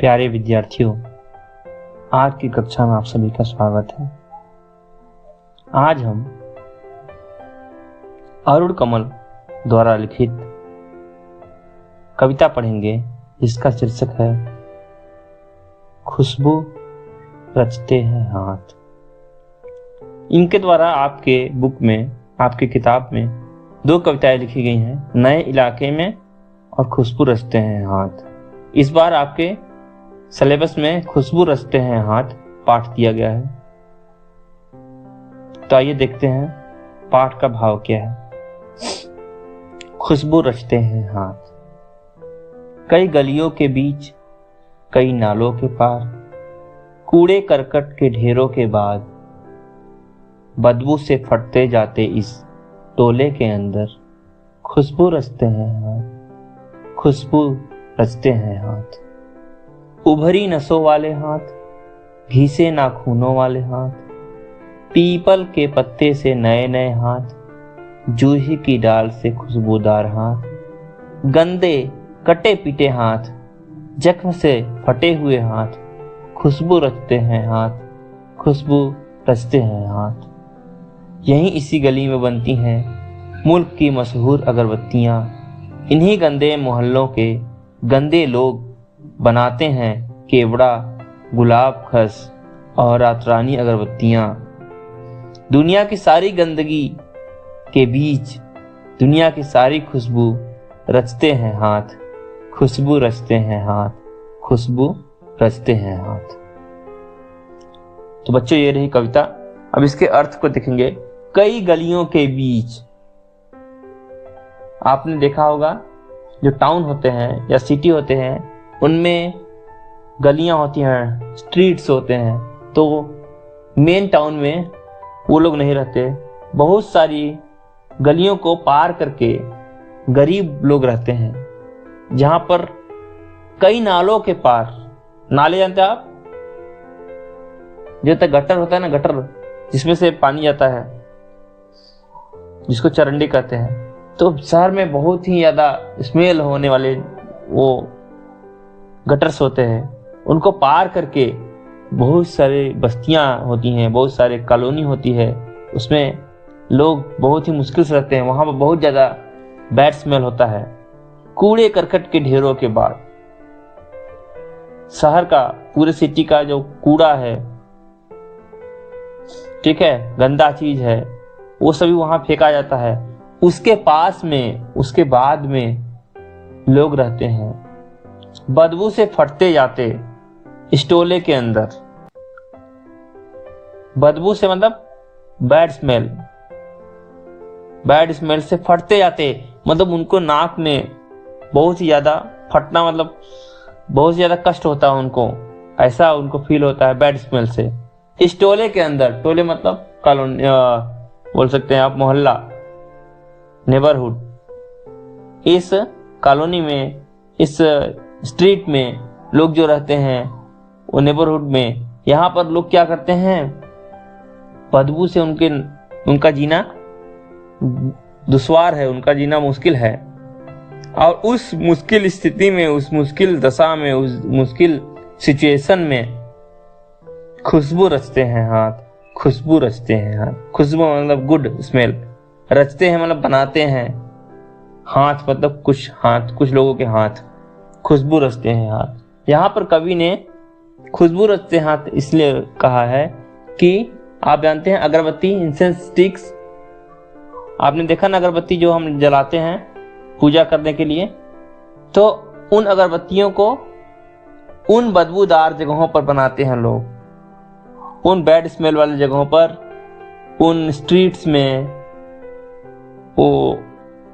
प्यारे विद्यार्थियों, आज की कक्षा में आप सभी का स्वागत है। आज हम अरुण कमल द्वारा लिखित कविता पढ़ेंगे जिसका शीर्षक है खुशबू रचते हैं हाथ। इनके द्वारा आपके बुक में, आपकी किताब में दो कविताएं लिखी गई हैं, नए इलाके में और खुशबू रचते हैं हाथ। इस बार आपके सिलेबस में खुशबू रचते हैं हाथ पाठ दिया गया है। तो आइए देखते हैं पाठ का भाव क्या है। खुशबू रचते हैं हाथ। कई गलियों के बीच, कई नालों के पार, कूड़े करकट के ढेरों के बाद, बदबू से फटते जाते इस टोले के अंदर, खुशबू रचते हैं हाथ, खुशबू रचते हैं हाथ। उभरी नसों वाले हाथ, घिसे नाखूनों वाले हाथ, पीपल के पत्ते से नए नए हाथ, जूही की डाल से खुशबूदार हाथ, गंदे कटे पीटे हाथ, जख्म से फटे हुए हाथ, खुशबू रचते हैं हाथ, खुशबू रचते हैं हाथ। यहीं इसी गली में बनती हैं मुल्क की मशहूर अगरबत्तियां। इन्हीं गंदे मोहल्लों के गंदे लोग बनाते हैं केवड़ा, गुलाब खस और रातरानी अगरबत्तियां। दुनिया की सारी गंदगी के बीच दुनिया की सारी खुशबू रचते हैं हाथ, खुशबू रचते हैं हाथ, खुशबू रचते हैं हाथ। तो बच्चों, ये रही कविता। अब इसके अर्थ को देखेंगे। कई गलियों के बीच, आपने देखा होगा जो टाउन होते हैं या सिटी होते हैं उनमें गलियां होती हैं, स्ट्रीट्स होते हैं। तो मेन टाउन में वो लोग नहीं रहते। बहुत सारी गलियों को पार करके गरीब लोग रहते हैं, जहां पर कई नालों के पार, नाले जानते हैं आप, जो गटर होता है ना, गटर जिसमें से पानी जाता है, जिसको चरंडी कहते हैं। तो शहर में बहुत ही ज्यादा स्मेल होने वाले वो गटर्स होते हैं। उनको पार करके बहुत सारे बस्तियां होती हैं, बहुत सारे कॉलोनी होती है, उसमें लोग बहुत ही मुश्किल से रहते हैं। वहां पर बहुत ज्यादा बैड स्मेल होता है। कूड़े करकट के ढेरों के बाद, शहर का, पूरे सिटी का जो कूड़ा है, ठीक है, गंदा चीज है, वो सभी वहां फेंका जाता है। उसके पास में, उसके बाद में लोग रहते हैं। बदबू से फटते जाते इस टोले के अंदर। बदबू से मतलब बैड स्मेल, बैड स्मेल से फटते जाते मतलब उनको नाक में बहुत ही ज्यादा फटना, मतलब बहुत ज्यादा कष्ट होता है उनको, ऐसा उनको फील होता है बैड स्मेल से। इस टोले के अंदर, टोले मतलब कॉलोनी बोल सकते हैं आप, मोहल्ला, नेबरहुड। इस कॉलोनी में, इस स्ट्रीट में लोग जो रहते हैं, वो नेबरहुड में, यहाँ पर लोग क्या करते हैं, बदबू से उनका जीना दुश्वार है, उनका जीना मुश्किल है। और उस मुश्किल स्थिति में, उस मुश्किल दशा में, उस मुश्किल सिचुएशन में खुशबू रचते हैं हाथ, खुशबू रचते हैं हाथ। खुशबू मतलब गुड स्मेल, रचते हैं मतलब बनाते हैं, हाथ मतलब कुछ हाथ, कुछ लोगों के हाथ, खुशबू रचते हैं हाथ। यहाँ पर कवि ने खुशबू रचते हाथ इसलिए कहा है कि आप जानते हैं अगरबत्ती, इंसेंस स्टिक्स, आपने देखा ना, अगरबत्ती जो हम जलाते हैं पूजा करने के लिए, तो उन अगरबत्तियों को उन बदबूदार जगहों पर बनाते हैं लोग, उन बैड स्मेल वाली जगहों पर, उन स्ट्रीट्स में, वो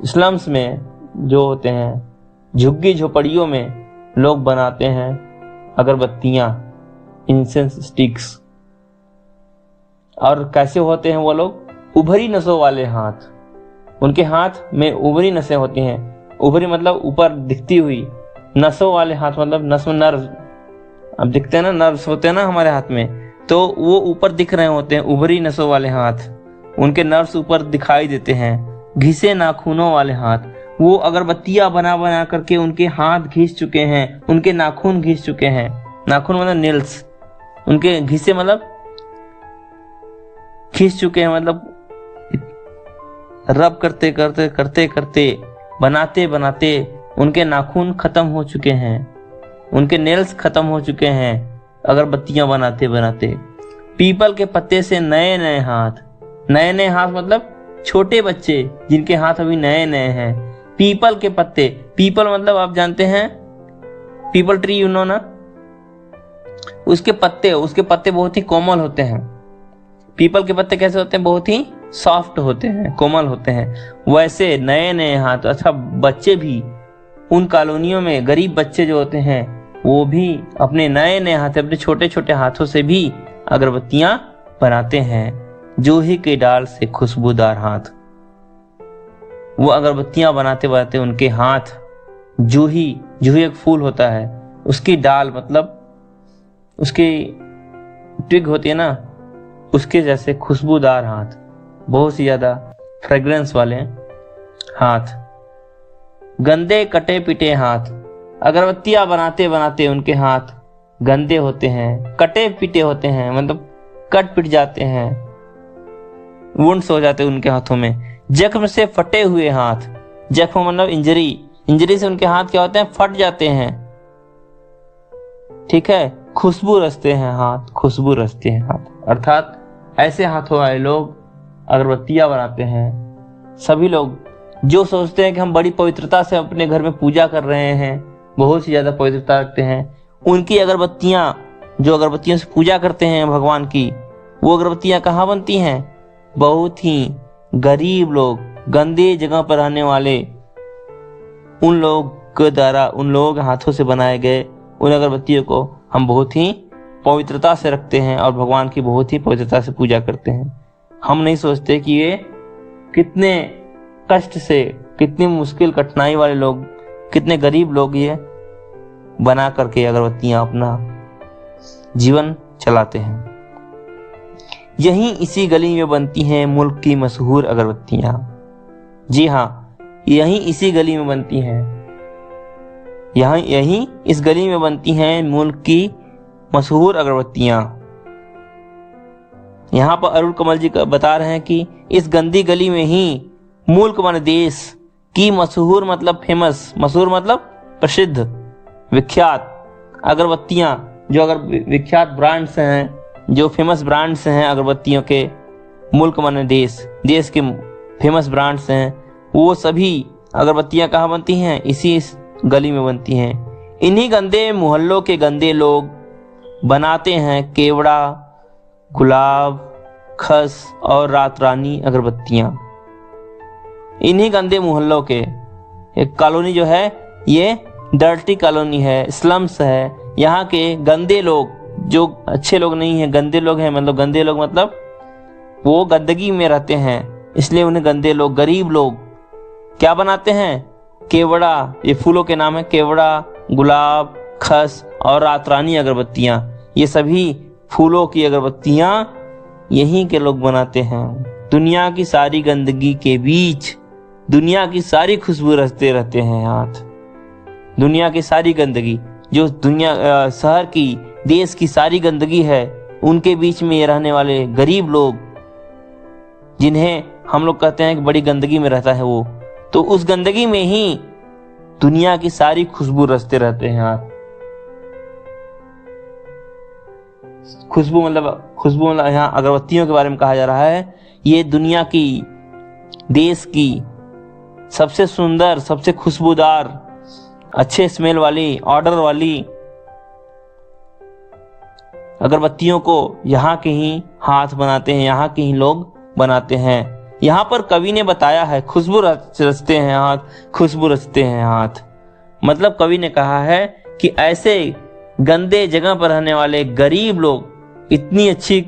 स्लम्स में जो होते हैं, झुग्गी झोपड़ियों में लोग बनाते हैं अगरबत्तियां, इंसेंस स्टिक्स। और कैसे होते हैं वो लोग? उभरी नसों वाले हाथ, उनके हाथ में उभरी नसें होती हैं। उभरी मतलब ऊपर दिखती हुई, नसों वाले हाथ मतलब नस में नर्व, अब दिखते हैं ना, नर्व्स होते हैं ना हमारे हाथ में, तो वो ऊपर दिख रहे होते हैं, उभरी नसों वाले हाथ, उनके नर्व्स ऊपर दिखाई देते हैं। घिसे नाखूनों वाले हाथ, वो अगरबत्तियां बना बना करके उनके हाथ घिस चुके हैं, उनके नाखून घिस चुके हैं। नाखून मतलब नेल्स, उनके घिसे मतलब खींच चुके हैं, मतलब रब करते करते करते करते बनाते बनाते उनके नाखून खत्म हो चुके हैं, उनके नेल्स खत्म हो चुके हैं अगरबत्तियां बनाते बनाते। पीपल के पत्ते से नए नए हाथ मतलब छोटे बच्चे जिनके हाथ अभी नए नए हैं। पीपल के पत्ते, पीपल मतलब आप जानते हैं पीपल ट्री, यू नो ना, उसके पत्ते बहुत ही कोमल होते हैं। पीपल के पत्ते कैसे होते हैं? बहुत ही सॉफ्ट होते हैं, कोमल होते हैं। वैसे नए नए हाथ, अच्छा बच्चे भी उन कॉलोनियों में, गरीब बच्चे जो होते हैं वो भी अपने नए नए हाथ, अपने छोटे छोटे हाथों से भी अगरबत्तियां बनाते हैं। जूही के डाल से खुशबूदार हाथ, वो अगरबत्तियां बनाते बनाते उनके हाथ, जूही एक फूल होता है, उसकी डाल मतलब उसकी ट्विग होती है ना, उसके जैसे खुशबूदार हाथ, बहुत ही ज्यादा फ्रेग्रेंस वाले हाथ। गंदे कटे पिटे हाथ, अगरबत्तियां बनाते बनाते उनके हाथ गंदे होते हैं, कटे पिटे होते हैं, मतलब कट पिट जाते हैं, वुंड्स हो जाते हैं उनके हाथों में। जख्म से फटे हुए हाथ, जख्म मतलब इंजरी से उनके हाथ क्या होते हैं? फट जाते हैं, ठीक है। खुशबू रचते हैं हाथ, अर्थात ऐसे हाथों वाले लोग अगरबत्तियां बनाते हैं। सभी लोग जो सोचते हैं कि हम बड़ी पवित्रता से अपने घर में पूजा कर रहे हैं, बहुत ही ज्यादा पवित्रता रखते हैं, उनकी अगरबत्तियां, जो अगरबत्तियों से पूजा करते हैं भगवान की, वो अगरबत्तियां कहाँ बनती हैं? बहुत ही गरीब लोग, गंदे जगह पर रहने वाले उन लोग के द्वारा, उन लोगों के हाथों से बनाए गए उन अगरबत्तियों को हम बहुत ही पवित्रता से रखते हैं और भगवान की बहुत ही पवित्रता से पूजा करते हैं। हम नहीं सोचते कि ये कितने कष्ट से, कितनी मुश्किल कठिनाई वाले लोग, कितने गरीब लोग ये बना करके अगरबत्तियां अपना जीवन चलाते हैं। यहीं इसी गली में बनती हैं मुल्क की मशहूर अगरबत्तियां। जी हाँ, यहीं इसी गली में बनती हैं, यहीं इस गली में बनती हैं मुल्क की मशहूर अगरबत्तियां। यहाँ पर अरुण कमल जी बता रहे हैं कि इस गंदी गली में ही मुल्क माने देश की मशहूर मतलब फेमस, मशहूर मतलब प्रसिद्ध, विख्यात अगरबत्तियां, जो अगर विख्यात ब्रांड्स हैं, जो फेमस ब्रांड्स हैं अगरबत्तियों के, मुल्क माने देश के फेमस ब्रांड्स हैं, वो सभी अगरबत्तियां कहाँ बनती हैं? इसी इस गली में बनती हैं। इन्हीं गंदे मोहल्लों के गंदे लोग बनाते हैं केवड़ा, गुलाब, खस और रात रानी अगरबत्तियां। इन्हीं गंदे मोहल्लों के, एक कॉलोनी जो है ये डर्टी कॉलोनी है, स्लम्स है, यहाँ के गंदे लोग, जो अच्छे लोग नहीं हैं, गंदे लोग हैं, मतलब गंदे लोग मतलब वो गंदगी में रहते हैं, इसलिए उन्हें गंदे लोग, गरीब लोग क्या बनाते हैं? केवड़ा, ये फूलों के नाम है, केवड़ा, गुलाब, खस और रात रानी अगरबत्तियां। ये सभी फूलों की अगरबत्तियां यहीं के लोग बनाते हैं। दुनिया की सारी गंदगी के बीच दुनिया की सारी खुशबू रचते रहते हैं हाथ। दुनिया की सारी गंदगी, जो दुनिया शहर की, देश की सारी गंदगी है, उनके बीच में ये रहने वाले गरीब लोग, जिन्हें हम लोग कहते हैं कि बड़ी गंदगी में रहता है वो, तो उस गंदगी में ही दुनिया की सारी खुशबू रचते रहते हैं हाथ। खुशबू मतलब यहाँ अगरबत्तियों के बारे में कहा जा रहा है, ये दुनिया की, देश की सबसे सुंदर, सबसे खुशबूदार, अच्छे स्मेल वाली, ऑर्डर वाली अगरबत्तियों को यहाँ के ही हाथ बनाते हैं, यहाँ के ही लोग बनाते हैं। यहाँ पर कवि ने बताया है खुशबू रचते हैं हाथ, खुशबू रचते हैं हाथ, मतलब कवि ने कहा है कि ऐसे गंदे जगह पर रहने वाले गरीब लोग इतनी अच्छी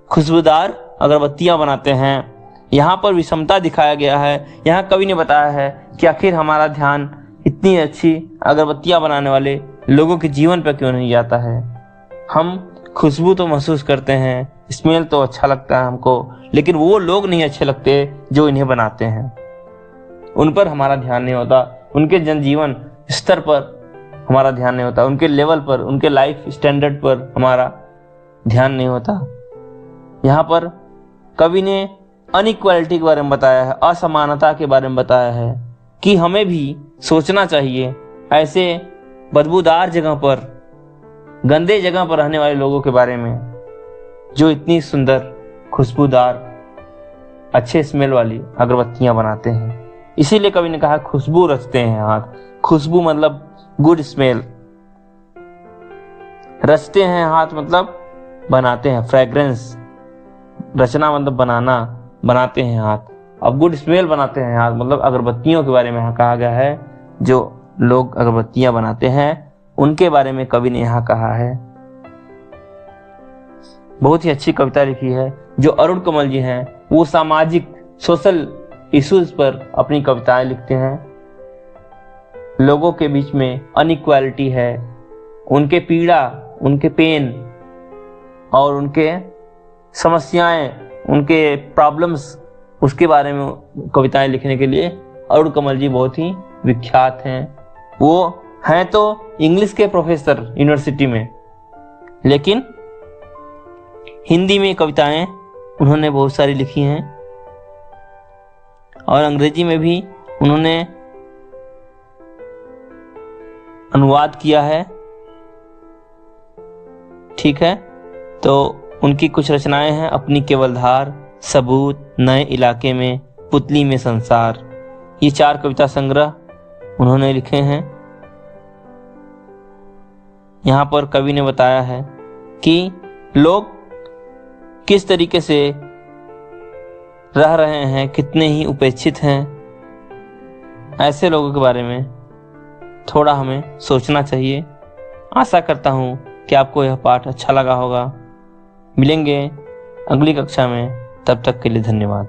खुशबूदार अगरबत्तियां बनाते हैं। यहाँ पर विषमता दिखाया गया है। यहाँ कवि ने बताया है कि आखिर हमारा ध्यान इतनी अच्छी अगरबत्तियां बनाने वाले लोगों के जीवन पर क्यों नहीं जाता है। हम खुशबू तो महसूस करते हैं, स्मेल तो अच्छा लगता है हमको, लेकिन वो लोग नहीं अच्छे लगते जो इन्हें बनाते हैं। उन पर हमारा ध्यान नहीं होता, उनके जनजीवन स्तर पर हमारा ध्यान नहीं होता, उनके लेवल पर, उनके लाइफ स्टैंडर्ड पर हमारा ध्यान नहीं होता। यहाँ पर कवि ने अनइक्वालिटी के बारे में बताया है, असमानता के बारे में बताया है कि हमें भी सोचना चाहिए ऐसे बदबूदार जगह पर, गंदे जगह पर रहने वाले लोगों के बारे में जो इतनी सुंदर, खुशबूदार, अच्छे स्मेल वाली अगरबत्तियां बनाते हैं। इसीलिए कवि ने कहा खुशबू रचते हैं हाथ। खुशबू मतलब गुड स्मेल, रचते हैं हाथ मतलब बनाते हैं, फ्रेग्रेंस, रचना मतलब बनाना, बनाते हैं हाथ। अब गुड स्मेल बनाते हैं हाथ मतलब अगरबत्तियों के बारे में यहाँ कहा गया है। जो लोग अगरबत्तियां बनाते हैं उनके बारे में कवि ने यहाँ कहा है। बहुत ही अच्छी कविता लिखी है। जो अरुण कमल जी हैं वो सामाजिक, सोशल इश्यूज पर अपनी कविताएं लिखते हैं। लोगों के बीच में अनइक्वालिटी है, उनके पीड़ा, उनके पेन और उनके समस्याएं, उनके प्रॉब्लम्स, उसके बारे में कविताएं लिखने के लिए अरुण कमल जी बहुत ही विख्यात हैं। वो हैं तो इंग्लिश के प्रोफेसर यूनिवर्सिटी में, लेकिन हिंदी में कविताएं उन्होंने बहुत सारी लिखी हैं और अंग्रेजी में भी उन्होंने अनुवाद किया है। ठीक है, तो उनकी कुछ रचनाएं हैं, अपनी केवलधार, सबूत, नए इलाके में, पुतली में संसार। ये 4 कविता संग्रह उन्होंने लिखे हैं। यहाँ पर कवि ने बताया है कि लोग किस तरीके से रह रहे हैं, कितने ही उपेक्षित हैं। ऐसे लोगों के बारे में थोड़ा हमें सोचना चाहिए। आशा करता हूँ कि आपको यह पाठ अच्छा लगा होगा। मिलेंगे अगली कक्षा में, तब तक के लिए धन्यवाद।